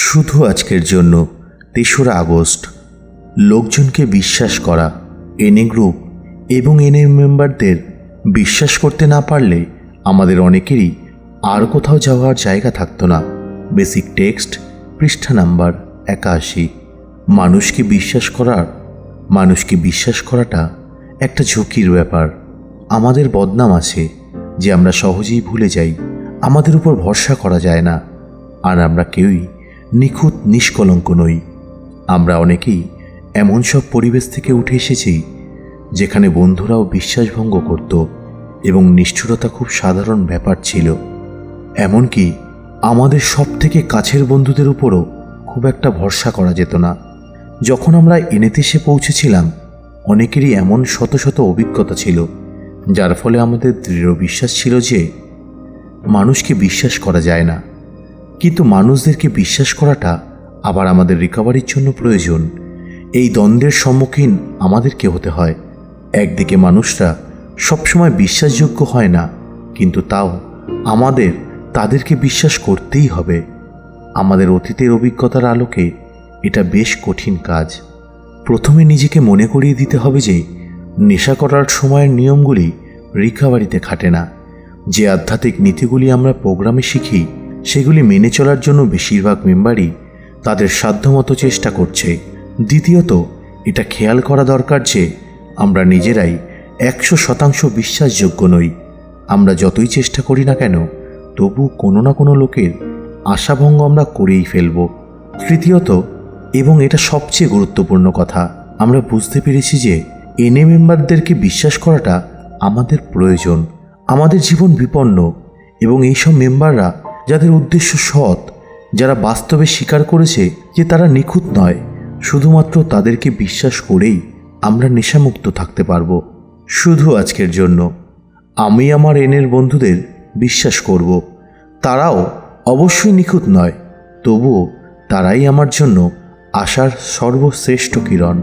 শুধু আজকের জন্য ৩রা আগস্ট লোকজনকে বিশ্বাস করা, এনএ গ্রুপ এবং এনএ মেম্বারদের বিশ্বাস করতে না পারলে আমাদের অনেকেরই আর কোথাও যাওয়ার জায়গা থাকতো না। বেসিক টেক্সট, পৃষ্ঠা নাম্বার ৮১। মানুষকে বিশ্বাস করাটা একটা ঝুঁকির ব্যাপার। আমাদের বদনাম আছে যে আমরা সহজেই ভুলে যাই, আমাদের উপর ভরসা করা যায় না, আর আমরা কেউই নিখুঁত নিষ্কলঙ্ক নই। আমরা অনেকেই এমন সব পরিবেশ থেকে উঠে এসেছি যেখানে বন্ধুরাও বিশ্বাসভঙ্গ করত এবং নিষ্ঠুরতা খুব সাধারণ ব্যাপার ছিল। এমনকি আমাদের সব থেকে কাছের বন্ধুদের উপরও খুব একটা ভরসা করা যেত না। যখন আমরা এনএতে এসে পৌঁছেছিলাম, অনেকেরই এমন শত শত অভিজ্ঞতা ছিল যার ফলে আমাদের দৃঢ় বিশ্বাস ছিল যে মানুষকে বিশ্বাস করা যায় না। কিন্তু মানুষদেরকে বিশ্বাস করাটা আবার আমাদের রিকভারির জন্য প্রয়োজন। এই দ্বন্দ্বের সম্মুখীন আমাদেরকে হতে হয়। একদিকে মানুষরা সবসময় বিশ্বাসযোগ্য হয় না, কিন্তু তাও আমাদের তাদেরকে বিশ্বাস করতেই হবে। আমাদের অতীতের অভিজ্ঞতার আলোকে এটা বেশ কঠিন কাজ। প্রথমে নিজেকে মনে করিয়ে দিতে হবে যে নেশা করার সময়ের নিয়মগুলি রিকভারিতে খাটে না। যে আধ্যাত্মিক নীতিগুলি আমরা প্রোগ্রামে শিখি সেগুলি মেনে চলার জন্য বেশিরভাগ মেম্বারই তাদের সাধ্যমতো চেষ্টা করছে। দ্বিতীয়ত, এটা খেয়াল করা দরকার যে আমরা নিজেরাই ১০০% বিশ্বাসযোগ্য নই। আমরা যতই চেষ্টা করি না কেন, তবু কোনো না কোনো লোকের আশাভঙ্গ আমরা করেই ফেলব। তৃতীয়ত, এবং এটা সবচেয়ে গুরুত্বপূর্ণ কথা, আমরা বুঝতে পেরেছি যে এনএ মেম্বারদেরকে বিশ্বাস করাটা আমাদের প্রয়োজন। আমাদের জীবন বিপন্ন এবং এইসব মেম্বাররা যাদের উদ্দেশ্য সৎ, যারা বাস্তবে স্বীকার করেছে যে তারা নিখুঁত নয়, শুধুমাত্র তাদেরকে বিশ্বাস করেই আমরা নেশামুক্ত থাকতে পারব। শুধু আজকের জন্য আমি আমার এনএর বন্ধুদের বিশ্বাস করব। তারাও অবশ্যই নিখুঁত নয়, তবুও তারাই আমার জন্য আশার সর্বশ্রেষ্ঠ কিরণ।